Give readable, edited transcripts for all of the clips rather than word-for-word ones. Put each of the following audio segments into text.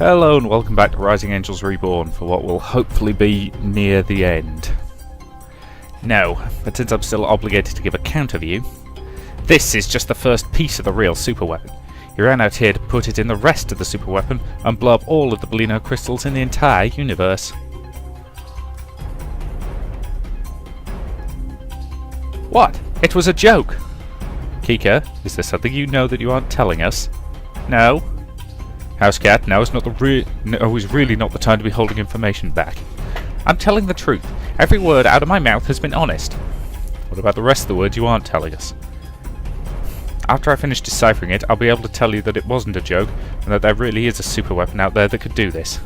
Hello and welcome back to Rising Angels Reborn for what will hopefully be near the end. No, but since I'm still obligated to give a counter view, this is just the first piece of the real superweapon. You ran out here to put it in the rest of the superweapon and blow up all of the Bellino crystals in the entire universe. What? It was a joke! Kika, is there something you know that you aren't telling us? No? Housecat, now is really not the time to be holding information back. I'm telling the truth. Every word out of my mouth has been honest. What about the rest of the words you aren't telling us? After I finish deciphering it, I'll be able to tell you that it wasn't a joke, and that there really is a superweapon out there that could do this.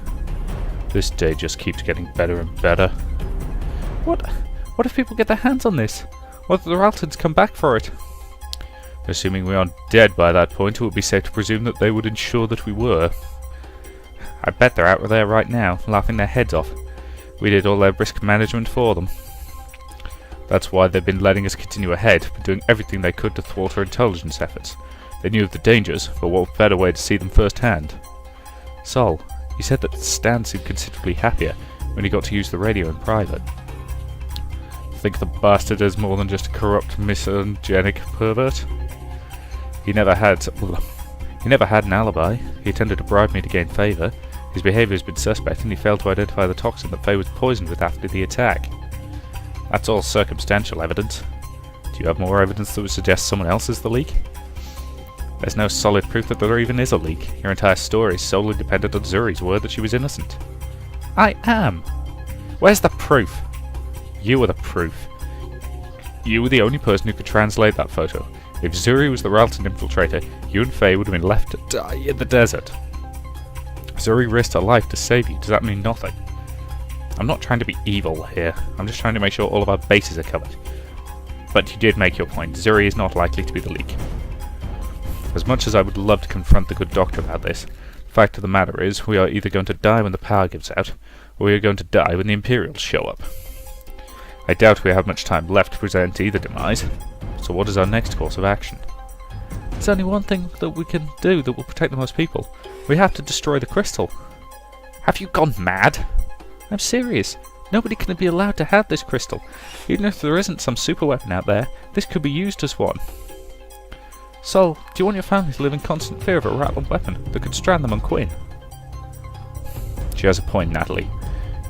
This day just keeps getting better and better. What if people get their hands on this? What if the Raltons come back for it? Assuming we aren't dead by that point, it would be safe to presume that they would ensure that we were. I bet they're out there right now, laughing their heads off. We did all their risk management for them. That's why they've been letting us continue ahead, but doing everything they could to thwart our intelligence efforts. They knew of the dangers, but what better way to see them firsthand? Sol, you said that Stan seemed considerably happier when he got to use the radio in private. Think the bastard is more than just a corrupt, misogynic pervert? He never had an alibi. He attempted to bribe me to gain favour. His behaviour has been suspect, and he failed to identify the toxin that Faye was poisoned with after the attack. That's all circumstantial evidence. Do you have more evidence that would suggest someone else is the leak? There's no solid proof that there even is a leak. Your entire story is solely dependent on Zuri's word that she was innocent. I am! Where's the proof? You are the proof. You were the only person who could translate that photo. If Zuri was the Ralton infiltrator, you and Faye would have been left to die in the desert. Zuri risked her life to save you. Does that mean nothing? I'm not trying to be evil here. I'm just trying to make sure all of our bases are covered. But you did make your point. Zuri is not likely to be the leak. As much as I would love to confront the good doctor about this, the fact of the matter is we are either going to die when the power gives out, or we are going to die when the Imperials show up. I doubt we have much time left to present either demise. So what is our next course of action? There's only one thing that we can do that will protect the most people. We have to destroy the crystal. Have you gone mad? I'm serious. Nobody can be allowed to have this crystal. Even if there isn't some superweapon out there, this could be used as one. Sol, do you want your family to live in constant fear of a rattling weapon that could strand them on Quinn? She has a point, Natalie.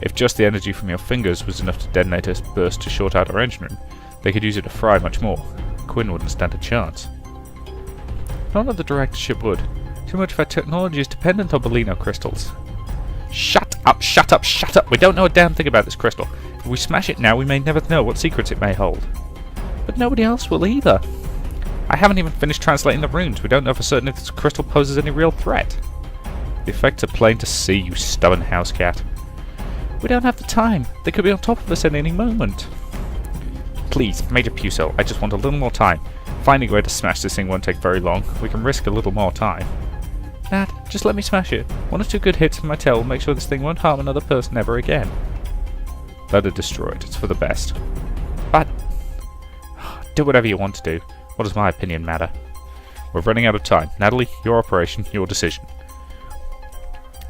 If just the energy from your fingers was enough to detonate a burst to short out our engine room, they could use it to fry much more. Quinn wouldn't stand a chance. None of the directorship would. Too much of our technology is dependent on Bellino crystals. Shut up, shut up, shut up! We don't know a damn thing about this crystal. If we smash it now, we may never know what secrets it may hold. But nobody else will either. I haven't even finished translating the runes. We don't know for certain if this crystal poses any real threat. The effects are plain to see, you stubborn housecat. We don't have the time. They could be on top of us at any moment. Please, Major Puso, I just want a little more time. Finding a way to smash this thing won't take very long. We can risk a little more time. Nat, just let me smash it. One or two good hits with my tail will make sure this thing won't harm another person ever again. Let it destroy it. It's for the best. But do whatever you want to do. What does my opinion matter? We're running out of time. Natalie, your operation, your decision.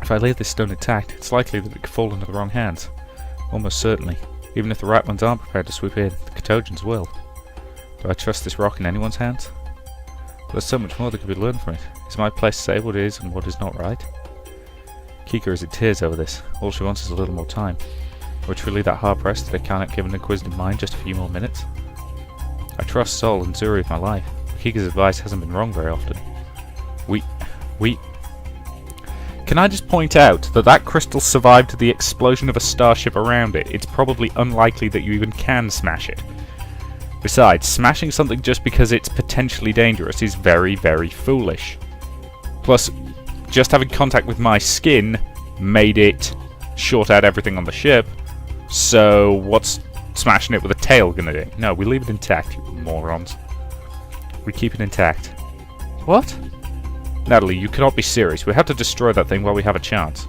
If I leave this stone intact, it's likely that it could fall into the wrong hands. Almost certainly. Even if the right ones aren't prepared to swoop in, the Catogans will. Do I trust this rock in anyone's hands? There's so much more that could be learned from it. It's my place to say what is and what is not right. Kika is in tears over this. All she wants is a little more time. We're truly that hard-pressed that I cannot give an inquisitive mind just a few more minutes. I trust Sol and Zuri with my life. Kika's advice hasn't been wrong very often. Can I just point out that that crystal survived the explosion of a starship around it? It's probably unlikely that you even can smash it. Besides, smashing something just because it's potentially dangerous is very, very foolish. Plus, just having contact with my skin made it short out everything on the ship. So, what's smashing it with a tail gonna do? No, we leave it intact, you morons. We keep it intact. What? Natalie, you cannot be serious. We have to destroy that thing while we have a chance.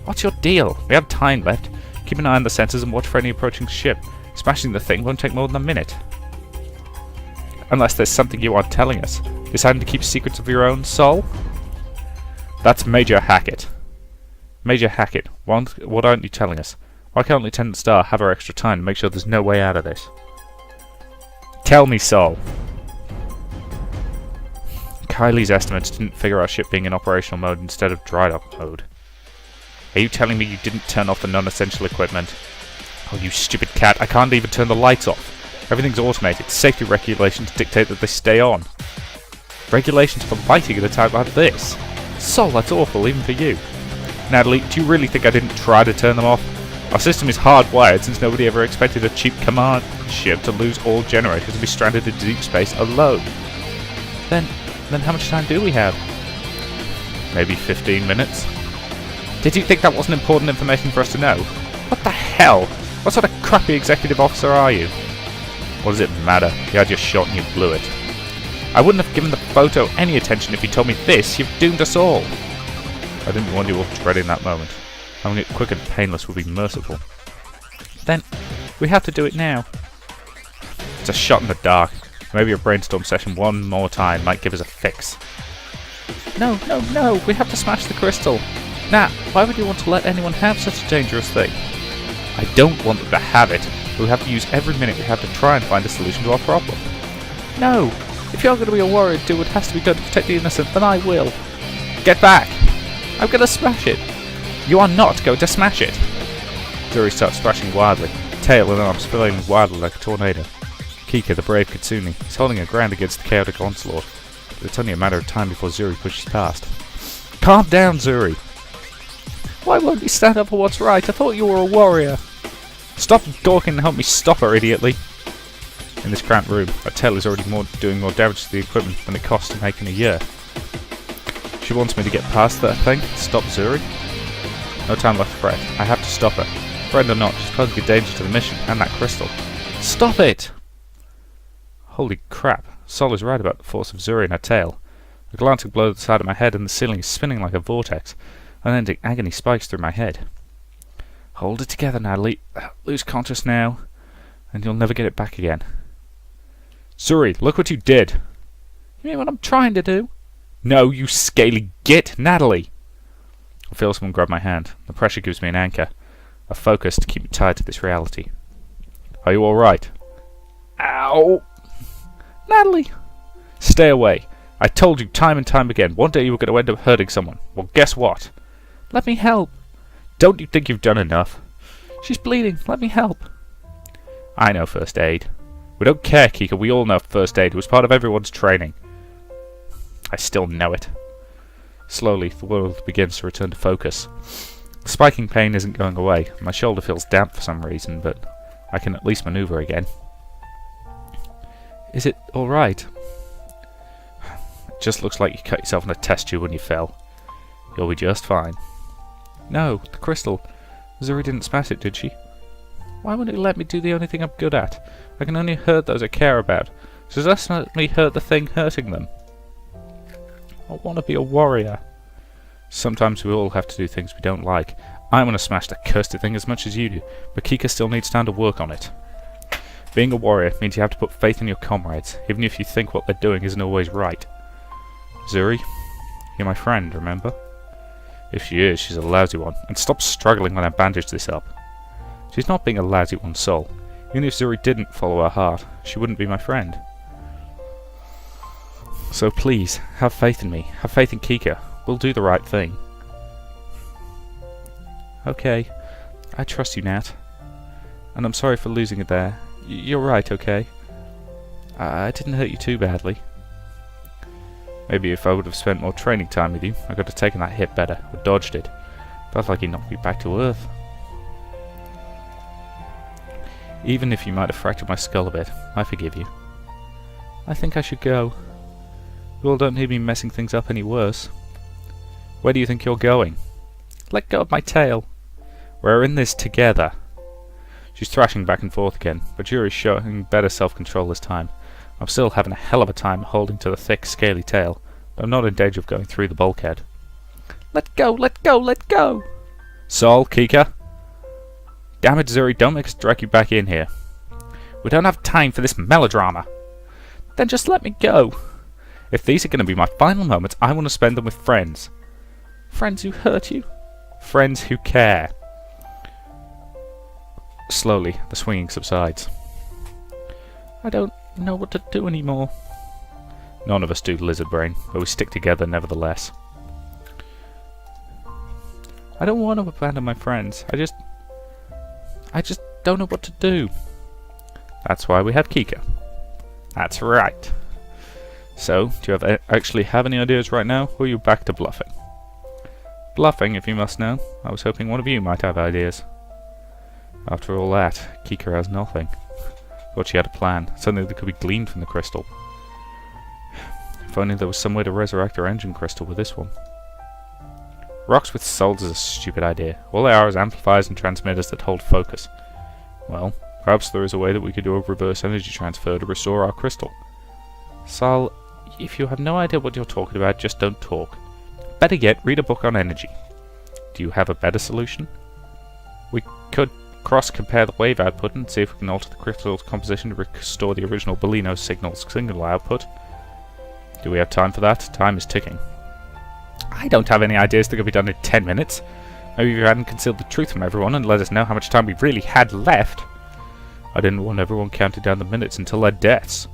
What's your deal? We have time left. Keep an eye on the sensors and watch for any approaching ship. Smashing the thing won't take more than a minute. Unless there's something you aren't telling us. Deciding to keep secrets of your own, Sol? That's Major Hackett. Major Hackett, what aren't you telling us? Why can't Lieutenant Starr have her extra time to make sure there's no way out of this? Tell me, Sol. Kylie's estimates didn't figure our ship being in operational mode instead of dry dock mode. Are you telling me you didn't turn off the non-essential equipment? Oh, you stupid cat, I can't even turn the lights off. Everything's automated. Safety regulations dictate that they stay on. Regulations for lighting at a time like this? Sol, that's awful, even for you. Natalie, do you really think I didn't try to turn them off? Our system is hardwired since nobody ever expected a cheap command ship to lose all generators and be stranded in deep space alone. Then how much time do we have? Maybe 15 minutes? Did you think that wasn't important information for us to know? What the hell? What sort of crappy executive officer are you? What does it matter? You had your shot and you blew it. I wouldn't have given the photo any attention if you told me this. You've doomed us all. I didn't want you all dreading that moment. Having it quick and painless would be merciful. Then, we have to do it now. It's a shot in the dark. Maybe a brainstorm session one more time might give us a fix. No, we have to smash the crystal. Nat, why would you want to let anyone have such a dangerous thing? I don't want them to have it. We have to use every minute we have to try and find a solution to our problem. No, if you're going to be a warrior, do what has to be done to protect the innocent, then I will. Get back! I'm going to smash it. You are not going to smash it. Zuri starts thrashing wildly, tail and arms flailing wildly like a tornado. Kika, the brave Kitsune, is holding her ground against the chaotic onslaught, but it's only a matter of time before Zuri pushes past. Calm down, Zuri! Why won't you stand up for what's right? I thought you were a warrior. Stop gawking and help me stop her, idiotly! In this cramped room, her tail is already doing more damage to the equipment than it costs to make in a year. She wants me to get past that thing, stop Zuri. No time left to fret. I have to stop her. Friend or not, she's posing a danger to the mission and that crystal. Stop it! Holy crap, Sol is right about the force of Zuri and her tail. A glancing blow to the side of my head and the ceiling is spinning like a vortex. Unending agony spikes through my head. Hold it together, Natalie. Lose conscious now, and you'll never get it back again. Zuri, look what you did! You mean what I'm trying to do? No, you scaly git, Natalie! I feel someone grab my hand. The pressure gives me an anchor, a focus to keep me tied to this reality. Are you alright? Ow! Natalie! Stay away. I told you time and time again, one day you were going to end up hurting someone. Well, guess what? Let me help. Don't you think you've done enough? She's bleeding. Let me help. I know first aid. We don't care, Kika. We all know first aid. It was part of everyone's training. I still know it. Slowly, the world begins to return to focus. The spiking pain isn't going away. My shoulder feels damp for some reason, but I can at least maneuver again. Is it alright? It just looks like you cut yourself in a test tube when you fell. You'll be just fine. No, the crystal. Zuri didn't smash it, did she? Why wouldn't it let me do the only thing I'm good at? I can only hurt those I care about. So just let me hurt the thing hurting them. I want to be a warrior. Sometimes we all have to do things we don't like. I want to smash the cursed thing as much as you do, but Kika still needs time to work on it. Being a warrior means you have to put faith in your comrades, even if you think what they're doing isn't always right. Zuri, you're my friend, remember? If she is, she's a lousy one, and stop struggling when I bandage this up. She's not being a lousy one, Sol. Even if Zuri didn't follow her heart, she wouldn't be my friend. So please, have faith in me. Have faith in Kika. We'll do the right thing. Okay. I trust you, Nat. And I'm sorry for losing it there. You're right, okay? I didn't hurt you too badly. Maybe if I would have spent more training time with you, I could have taken that hit better, or dodged it. Felt like you knocked me back to earth. Even if you might have fractured my skull a bit, I forgive you. I think I should go. You all don't need me messing things up any worse. Where do you think you're going? Let go of my tail. We're in this together. She's thrashing back and forth again, but Yuri's showing better self-control this time. I'm still having a hell of a time holding to the thick, scaly tail, but I'm not in danger of going through the bulkhead. Let go, let go, let go! Sol, Kika? Damn it, Zuri, don't make us drag you back in here. We don't have time for this melodrama. Then just let me go. If these are going to be my final moments, I want to spend them with friends. Friends who hurt you? Friends who care. Slowly, the swinging subsides. I don't know what to do anymore. None of us do, Lizard Brain, but we stick together nevertheless. I don't want to abandon my friends. I just don't know what to do. That's why we have Kika. That's right. So, do you actually have any ideas right now, or are you back to bluffing? Bluffing, if you must know. I was hoping one of you might have ideas. After all that, Kika has nothing. Thought she had a plan, something that could be gleaned from the crystal. If only there was some way to resurrect her engine crystal with this one. Rocks with souls is a stupid idea. All they are is amplifiers and transmitters that hold focus. Well, perhaps there is a way that we could do a reverse energy transfer to restore our crystal. Sal, if you have no idea what you're talking about, just don't talk. Better yet, read a book on energy. Do you have a better solution? We could cross-compare the wave output and see if we can alter the crystal's composition to restore the original Bellino signal output. Do we have time for that? Time is ticking. I don't have any ideas that could be done in 10 minutes. Maybe if you hadn't concealed the truth from everyone and let us know how much time we really had left. I didn't want everyone counting down the minutes until their deaths.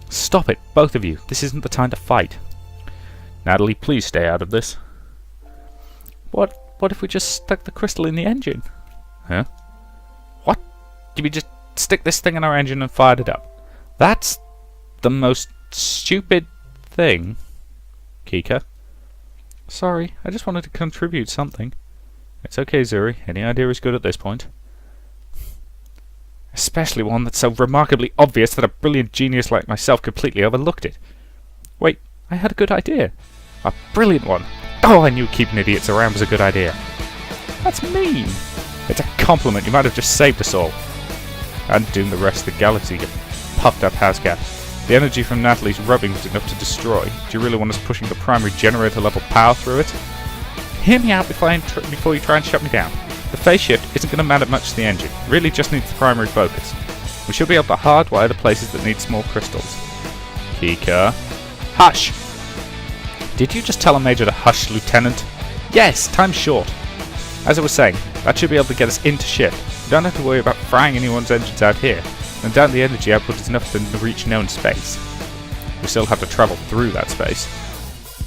Stop it, both of you. This isn't the time to fight. Natalie, please stay out of this. What if we just stuck the crystal in the engine? Huh? What? Did we just stick this thing in our engine and fired it up? That's the most stupid thing. Kika? Sorry, I just wanted to contribute something. It's okay, Zuri. Any idea is good at this point. Especially one that's so remarkably obvious that a brilliant genius like myself completely overlooked it. Wait, I had a good idea. A brilliant one. Oh, I knew keeping idiots around was a good idea. That's mean. It's a compliment. You might have just saved us all. And doing the rest of the galaxy, you puffed up house cat. The energy from Natalie's rubbing was enough to destroy. Do you really want us pushing the primary generator level power through it? Hear me out before you try and shut me down. The phase shift isn't going to matter much to the engine. It really just needs the primary focus. We should be able to hardwire the places that need small crystals. Kika. Hush! Did you just tell a major to hush, Lieutenant? Yes, time's short. As I was saying, that should be able to get us into shift. You don't have to worry about frying anyone's engines out here. And down the energy output is enough to reach known space. We still have to travel through that space.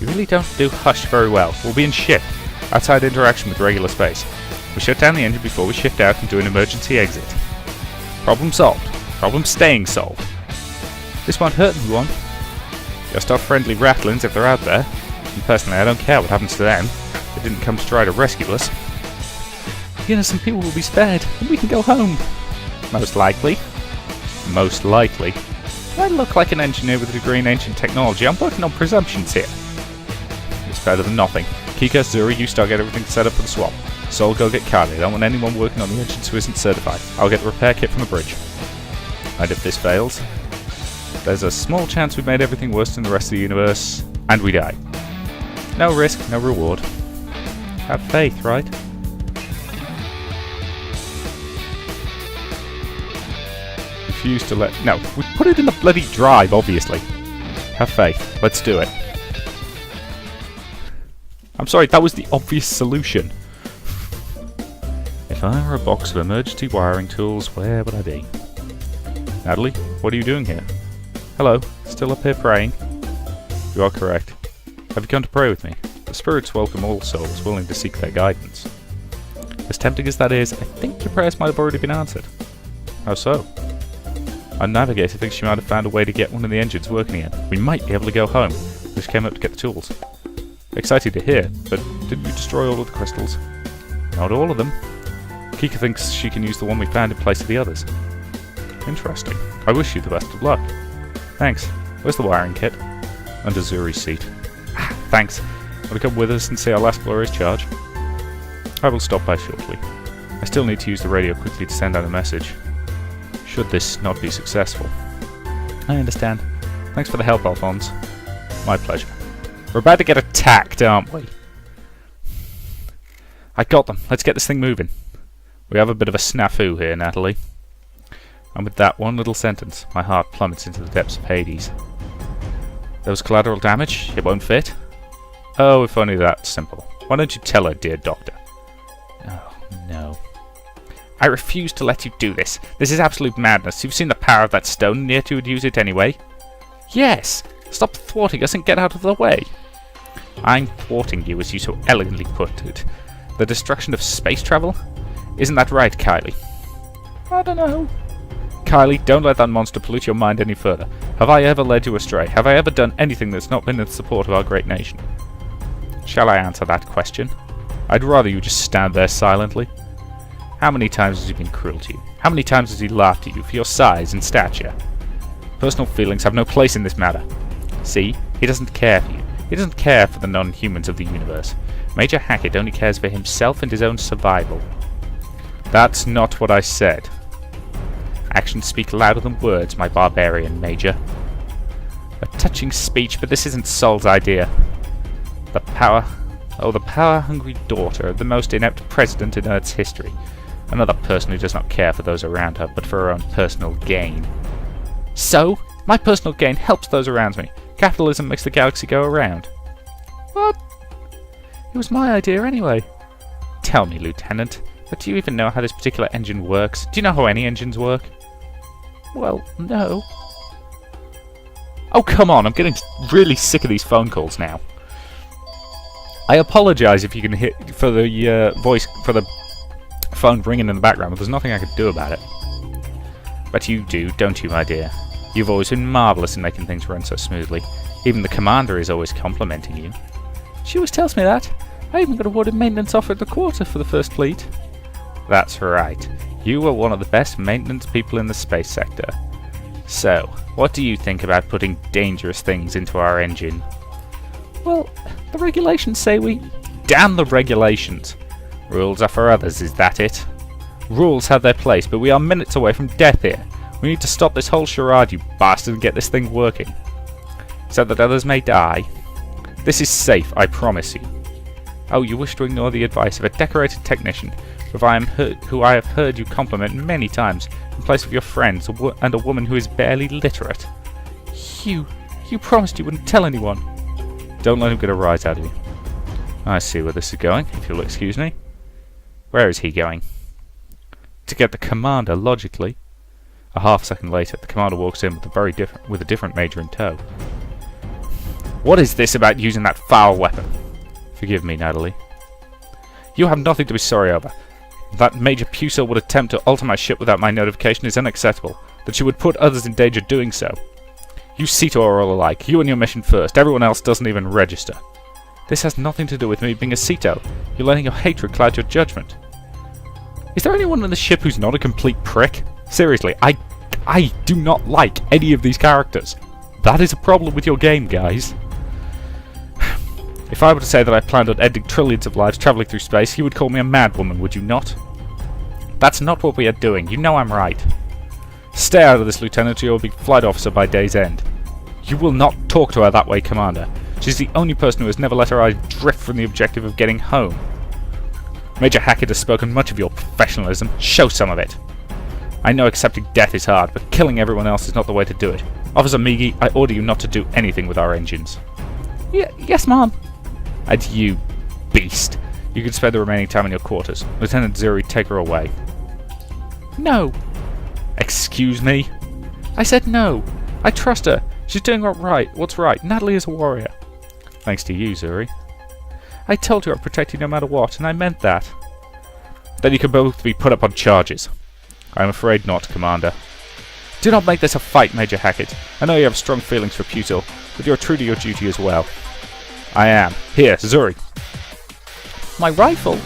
You really don't do hush very well. We'll be in shift, outside interaction with regular space. We shut down the engine before we shift out and do an emergency exit. Problem solved. Problem staying solved. This won't hurt anyone. Just our friendly rattlings if they're out there. And personally, I don't care what happens to them. They didn't come to try to rescue us. Innocent people will be spared, and we can go home. Most likely. Most likely. I look like an engineer with a degree in ancient technology. I'm working on presumptions here. It's better than nothing. Kika, Zuri, you start get everything set up for the swap. Sol, go get Carly. I don't want anyone working on the engines who isn't certified. I'll get the repair kit from the bridge. And if this fails, there's a small chance we've made everything worse than the rest of the universe, and we die. No risk, no reward. Have faith, right? Refuse to let... No, we put it in the bloody drive, obviously. Have faith. Let's do it. I'm sorry, that was the obvious solution. If I were a box of emergency wiring tools, where would I be? Natalie, what are you doing here? Hello, still up here praying? You are correct. Have you come to pray with me? The spirits welcome all souls willing to seek their guidance. As tempting as that is, I think your prayers might have already been answered. How so? Our navigator thinks she might have found a way to get one of the engines working again. We might be able to go home. We just came up to get the tools. Excited to hear, but didn't you destroy all of the crystals? Not all of them. Kika thinks she can use the one we found in place of the others. Interesting. I wish you the best of luck. Thanks. Where's the wiring kit? Under Zuri's seat. Ah, thanks. Want to come with us and see our last glorious charge? I will stop by shortly. I still need to use the radio quickly to send out a message. Should this not be successful. I understand. Thanks for the help, Alphonse. My pleasure. We're about to get attacked, aren't we? I got them. Let's get this thing moving. We have a bit of a snafu here, Natalie. And with that one little sentence, my heart plummets into the depths of Hades. There was collateral damage? It won't fit? Oh, if only that's simple. Why don't you tell her, dear doctor? Oh, no. I refuse to let you do this. This is absolute madness. You've seen the power of that stone, and yet you would use it anyway. Yes! Stop thwarting us and get out of the way. I'm thwarting you, as you so elegantly put it. The destruction of space travel? Isn't that right, Kylie? I don't know. Kylie, don't let that monster pollute your mind any further. Have I ever led you astray? Have I ever done anything that's not been in support of our great nation? Shall I answer that question? I'd rather you just stand there silently. How many times has he been cruel to you? How many times has he laughed at you for your size and stature? Personal feelings have no place in this matter. See, he doesn't care for you. He doesn't care for the non-humans of the universe. Major Hackett only cares for himself and his own survival. That's not what I said. Actions speak louder than words, my barbarian Major. A touching speech, but this isn't Sol's idea. The power-hungry daughter of the most inept president in Earth's history. Another person who does not care for those around her, but for her own personal gain. So, my personal gain helps those around me. Capitalism makes the galaxy go around. What? It was my idea anyway. Tell me, Lieutenant, but do you even know how this particular engine works? Do you know how any engines work? Well, no. Oh, come on, I'm getting really sick of these phone calls now. I apologise if you can hear for the for the phone ringing in the background, but there's nothing I could do about it. But you do, don't you, my dear? You've always been marvellous in making things run so smoothly. Even the commander is always complimenting you. She always tells me that. I even got awarded maintenance offer at the quarter for the First Fleet. That's right. You were one of the best maintenance people in the space sector. So, what do you think about putting dangerous things into our engine? Well, the regulations say we... Damn the regulations! Rules are for others, is that it? Rules have their place, but we are minutes away from death here. We need to stop this whole charade, you bastard, and get this thing working. So that others may die. This is safe, I promise you. Oh, you wish to ignore the advice of a decorated technician, who I have heard you compliment many times, in place of your friends, and a woman who is barely literate. You promised you wouldn't tell anyone. Don't let him get a rise out of you. I see where this is going, if you'll excuse me. Where is he going? To get the commander, logically. A half second later, the commander walks in with a different major in tow. What is this about using that foul weapon? Forgive me, Natalie. You have nothing to be sorry over. That Major Puso would attempt to alter my ship without my notification is unacceptable. That she would put others in danger doing so. You Ceto are all alike. You and your mission first. Everyone else doesn't even register. This has nothing to do with me being a Ceto. You're letting your hatred cloud your judgment. Is there anyone on the ship who's not a complete prick? Seriously, I do not like any of these characters. That is a problem with your game, guys. If I were to say that I planned on ending trillions of lives travelling through space, you would call me a madwoman, would you not? That's not what we are doing. You know I'm right. Stay out of this, Lieutenant, or you'll be flight officer by day's end. You will not talk to her that way, Commander. She's the only person who has never let her eyes drift from the objective of getting home. Major Hackett has spoken much of your professionalism. Show some of it. I know accepting death is hard, but killing everyone else is not the way to do it. Officer Migi, I order you not to do anything with our engines. Yes, Mom. And you, beast. You can spend the remaining time in your quarters. Lieutenant Zuri, take her away. No. Excuse me? I said no. I trust her. She's doing what's right. Natalie is a warrior. Thanks to you, Zuri. I told you I'd protect you no matter what, and I meant that. Then you can both be put up on charges. I'm afraid not, Commander. Do not make this a fight, Major Hackett. I know you have strong feelings for Putil, but you're true to your duty as well. I am. Here, Zuri. My rifle?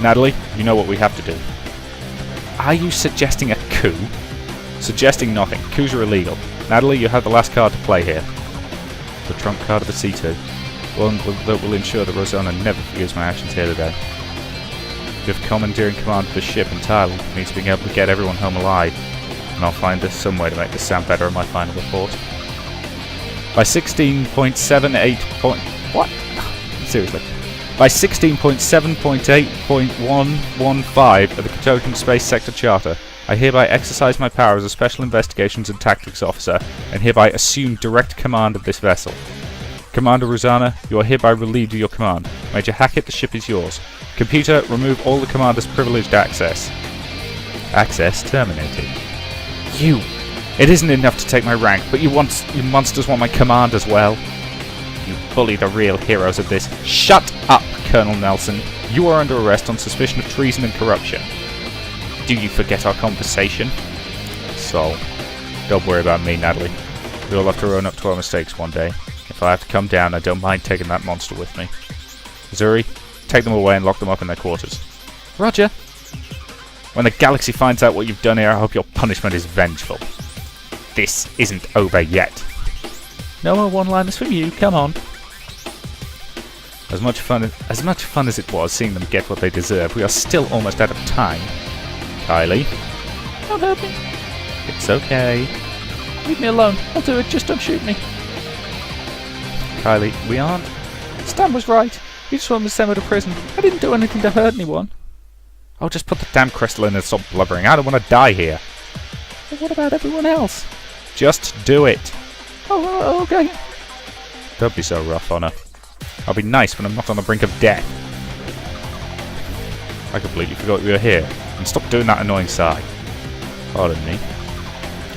Natalie, you know what we have to do. Are you suggesting a coup? Suggesting nothing. Coups are illegal. Natalie, you have the last card to play here. The trump card of the C2. One that will ensure that Rosanna never forgives my actions here today. If commandeering command of the ship entirely means being able to get everyone home alive, and I'll find some way to make this sound better in my final report. By 16.78. What? Seriously. By 16.7.8.115 of the Katokan Space Sector Charter, I hereby exercise my power as a Special Investigations and Tactics Officer, and hereby assume direct command of this vessel. Commander Rosanna, you are hereby relieved of your command. Major Hackett, the ship is yours. Computer, remove all the commander's privileged access. Access terminated. You! It isn't enough to take my rank, but you monsters want my command as well. You bully the real heroes of this. Shut up, Colonel Nelson. You are under arrest on suspicion of treason and corruption. Do you forget our conversation? So, don't worry about me, Natalie. We all have to own up to our mistakes one day. If I have to come down, I don't mind taking that monster with me. Zuri, take them away and lock them up in their quarters. Roger. When the galaxy finds out what you've done here, I hope your punishment is vengeful. This isn't over yet. No more one-liners from you, come on. As much fun as it was seeing them get what they deserve, we are still almost out of time. Kylie. Don't hurt me. It's okay. Leave me alone. I'll do it, just don't shoot me. Kylie, we aren't. Stan was right. You just want me to send me to prison. I didn't do anything to hurt anyone. Oh, just put the damn crystal in and stop blubbering. I don't want to die here. But what about everyone else? Just do it. Oh, okay. Don't be so rough on her. I'll be nice when I'm not on the brink of death. I completely forgot you were here. And stop doing that annoying sigh. Pardon me.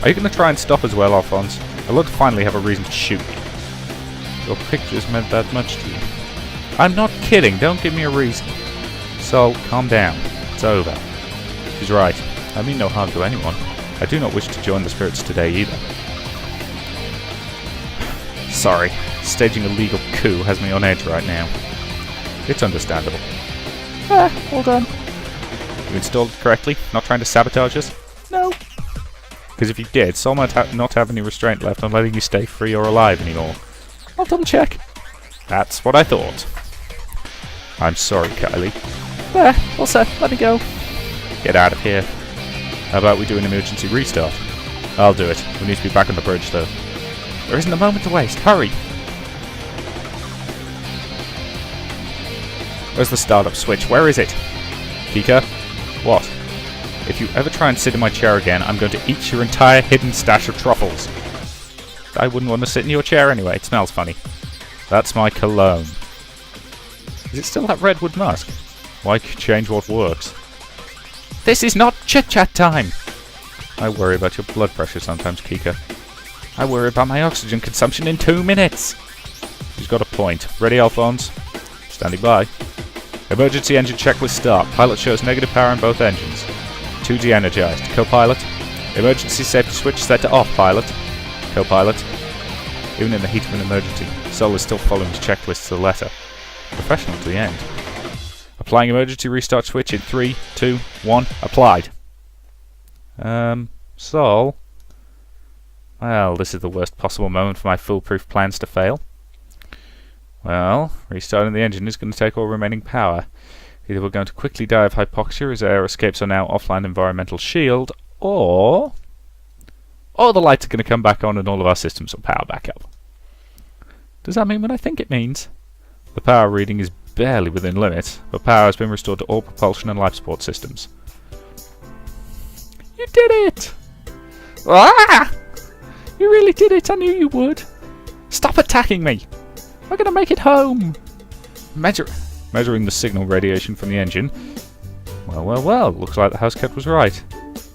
Are you going to try and stop as well, Alphonse? I'd love to finally have a reason to shoot you. Your pictures meant that much to you. I'm not kidding. Don't give me a reason. So, calm down. It's over. She's right. I mean no harm to anyone. I do not wish to join the spirits today either. Sorry. Staging a legal coup has me on edge right now. It's understandable. All done. You installed it correctly? Not trying to sabotage us? No. Because if you did, Sol might not have any restraint left on letting you stay free or alive anymore. I'll double check. That's what I thought. I'm sorry, Kylie. There, all set. Let me go. Get out of here. How about we do an emergency restart? I'll do it. We need to be back on the bridge, though. There isn't a moment to waste. Hurry! Where's the startup switch? Where is it? Kika? What? If you ever try and sit in my chair again, I'm going to eat your entire hidden stash of truffles. I wouldn't want to sit in your chair anyway. It smells funny. That's my cologne. Is it still that redwood musk? Why change what works? This is not chit-chat time! I worry about your blood pressure sometimes, Kika. I worry about my oxygen consumption in 2 minutes! She's got a point. Ready, Alphonse? Standing by. Emergency engine checklist start. Pilot shows negative power in both engines. 2G energized. Co-pilot. Emergency safety switch set to off, pilot. Co-pilot. Even in the heat of an emergency, Sol is still following his checklist to the letter. Professional to the end. Applying emergency restart switch in 3, 2, 1. Applied. Sol? Well, this is the worst possible moment for my foolproof plans to fail. Well, restarting the engine is going to take all remaining power. Either we're going to quickly die of hypoxia as air escapes our now offline environmental shield, or the lights are going to come back on and all of our systems will power back up. Does that mean what I think it means? The power reading is barely within limits, but power has been restored to all propulsion and life support systems. You did it! Ah! You really did it, I knew you would. Stop attacking me! We're going to make it home! Measuring the signal radiation from the engine. Well, looks like the housecat was right.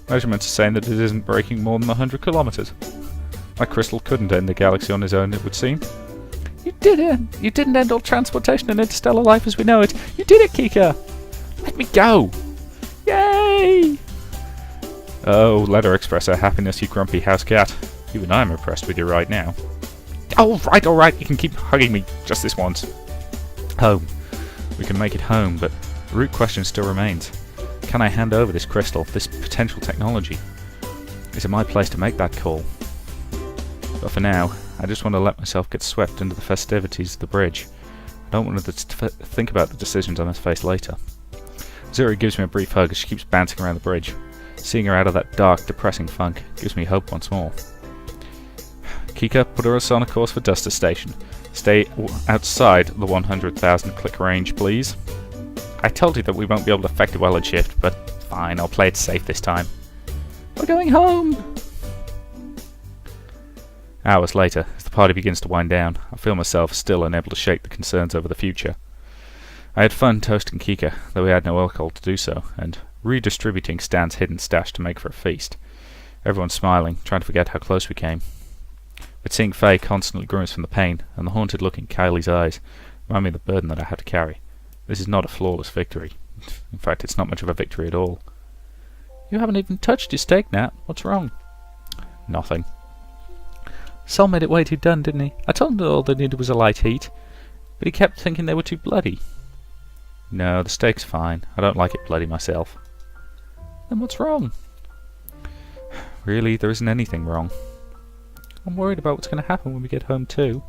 Measurements are saying that it isn't breaking more than 100 kilometers. My crystal couldn't end the galaxy on his own, it would seem. You didn't! You didn't end all transportation and interstellar life as we know it! You did it, Kika! Let me go! Yay! Oh, let her express her happiness, you grumpy housecat. Even I'm impressed with you right now. Alright, you can keep hugging me just this once. Home. We can make it home, but the root question still remains. Can I hand over this crystal, this potential technology? Is it my place to make that call? But for now, I just want to let myself get swept into the festivities of the bridge. I don't want to think about the decisions I must face later. Zuri gives me a brief hug as she keeps bouncing around the bridge. Seeing her out of that dark, depressing funk gives me hope once more. Kika, put us on a course for Duster Station. Stay outside the 100,000 click range, please. I told you that we won't be able to effect a well shift, but fine, I'll play it safe this time. We're going home! Hours later, as the party begins to wind down, I feel myself still unable to shake the concerns over the future. I had fun toasting Kika, though we had no alcohol to do so, and redistributing Stan's hidden stash to make for a feast. Everyone smiling, trying to forget how close we came. But seeing Faye constantly grimace from the pain, and the haunted look in Kylie's eyes, remind me of the burden that I have to carry. This is not a flawless victory. In fact, it's not much of a victory at all. You haven't even touched your steak, Nat. What's wrong? Nothing. Sol made it way too done, didn't he? I told him that all they needed was a light heat, but he kept thinking they were too bloody. No, the steak's fine. I don't like it bloody myself. Then what's wrong? Really, there isn't anything wrong. I'm worried about what's going to happen when we get home too.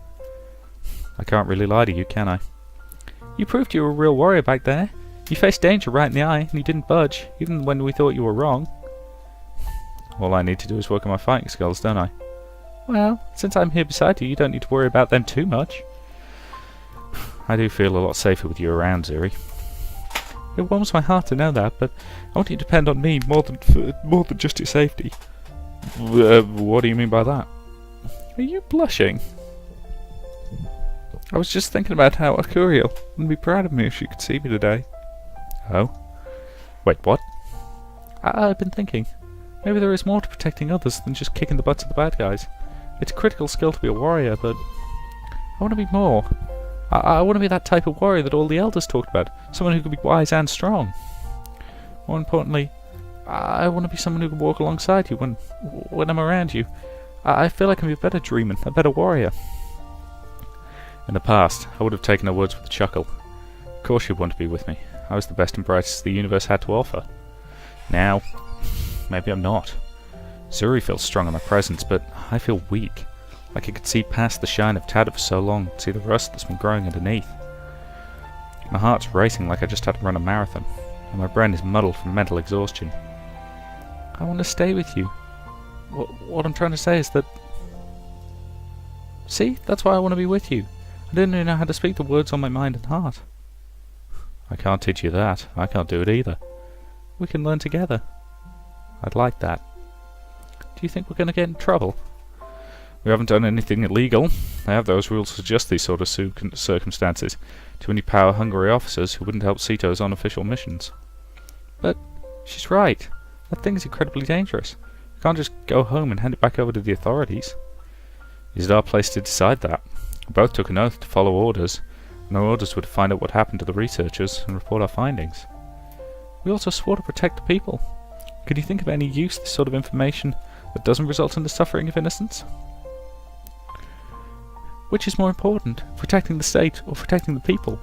I can't really lie to you, can I? You proved you were a real warrior back there. You faced danger right in the eye, and you didn't budge, even when we thought you were wrong. All I need to do is work on my fighting skills, don't I? Well, since I'm here beside you, you don't need to worry about them too much. I do feel a lot safer with you around, Zuri. It warms my heart to know that, but I want you to depend on me more than just your safety. What do you mean by that? Are you blushing? I was just thinking about how Akuriel would be proud of me if she could see me today. Oh? Wait, what? I've been thinking. Maybe there is more to protecting others than just kicking the butts of the bad guys. It's a critical skill to be a warrior, but I want to be more. I want to be that type of warrior that all the elders talked about. Someone who can be wise and strong. More importantly, I want to be someone who can walk alongside you when I'm around you. I feel I can be a better dreamer, a better warrior. In the past, I would have taken her words with a chuckle. Of course she'd want to be with me. I was the best and brightest the universe had to offer. Now, maybe I'm not. Zuri feels strong in my presence, but I feel weak. Like I could see past the shine I've tattered for so long, see the rust that's been growing underneath. My heart's racing like I just had to run a marathon, and my brain is muddled from mental exhaustion. I want to stay with you. What I'm trying to say is that... See? That's why I want to be with you. I didn't even know how to speak the words on my mind and heart. I can't teach you that. I can't do it either. We can learn together. I'd like that. Do you think we're going to get in trouble? We haven't done anything illegal. They have those rules for just these sort of circumstances. Too many power-hungry officers who wouldn't help Sito's unofficial missions. But she's right. That thing's incredibly dangerous. We can't just go home and hand it back over to the authorities. Is it our place to decide that? We both took an oath to follow orders, and our orders were to find out what happened to the researchers and report our findings. We also swore to protect the people. Could you think of any use of this sort of information that doesn't result in the suffering of innocents? Which is more important, protecting the state or protecting the people?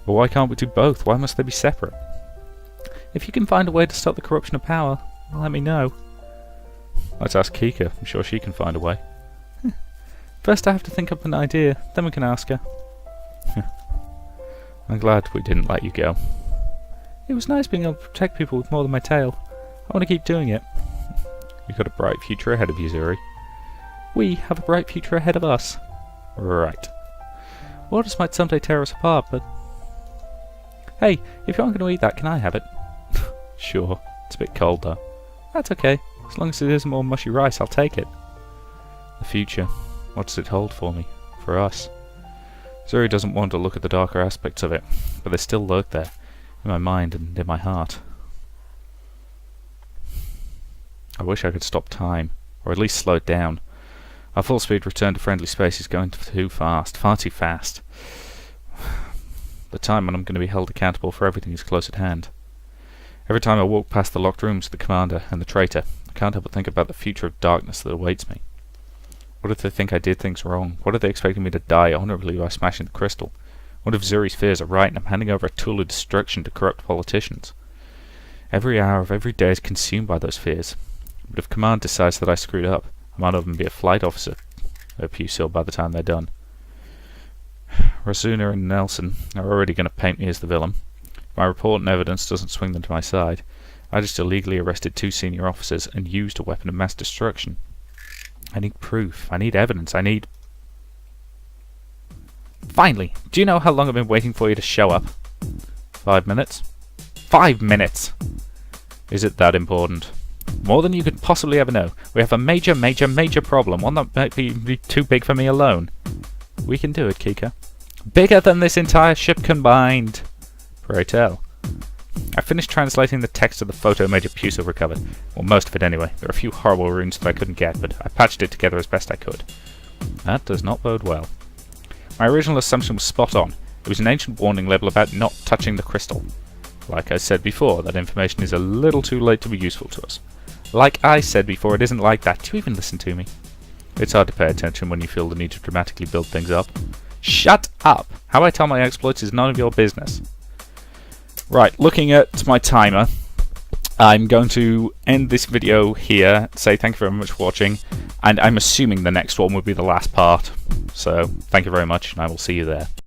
But why can't we do both? Why must they be separate? If you can find a way to stop the corruption of power, let me know. Let's ask Kika. I'm sure she can find a way. First I have to think up an idea, then we can ask her. I'm glad we didn't let you go. It was nice being able to protect people with more than my tail. I want to keep doing it. You've got a bright future ahead of you, Zuri. We have a bright future ahead of us. Right. Orders might someday tear us apart, but... Hey, if you aren't going to eat that, can I have it? Sure. It's a bit cold, though. That's okay. As long as it isn't more mushy rice, I'll take it. The future. What does it hold for me? For us? Zuri doesn't want to look at the darker aspects of it, but they still lurk there, in my mind and in my heart. I wish I could stop time, or at least slow it down. Our full-speed return to friendly space is going too fast, far too fast. The time when I'm going to be held accountable for everything is close at hand. Every time I walk past the locked rooms of the commander and the traitor, I can't help but think about the future of darkness that awaits me. What if they think I did things wrong? What if they expected me to die honourably by smashing the crystal? What if Zuri's fears are right and I'm handing over a tool of destruction to corrupt politicians? Every hour of every day is consumed by those fears. But if command decides that I screwed up, I might even be a flight officer at Pusil by the time they're done. Rasuna and Nelson are already going to paint me as the villain. If my report and evidence doesn't swing them to my side, I just illegally arrested 2 senior officers and used a weapon of mass destruction. I need proof. I need evidence. I need... Finally! Do you know how long I've been waiting for you to show up? 5 minutes? 5 minutes! Is it that important? More than you could possibly ever know. We have a major, major, major problem. One that might be too big for me alone. We can do it, Kika. Bigger than this entire ship combined. Pray tell. I finished translating the text of the photo Major Puso recovered. Well, most of it anyway. There are a few horrible runes that I couldn't get, but I patched it together as best I could. That does not bode well. My original assumption was spot on. It was an ancient warning label about not touching the crystal. Like I said before, that information is a little too late to be useful to us. Like I said before, it isn't like that. Do you even listen to me? It's hard to pay attention when you feel the need to dramatically build things up. Shut up! How I tell my exploits is none of your business. Right, looking at my timer, I'm going to end this video here, say thank you very much for watching, and I'm assuming the next one will be the last part. So, thank you very much, and I will see you there.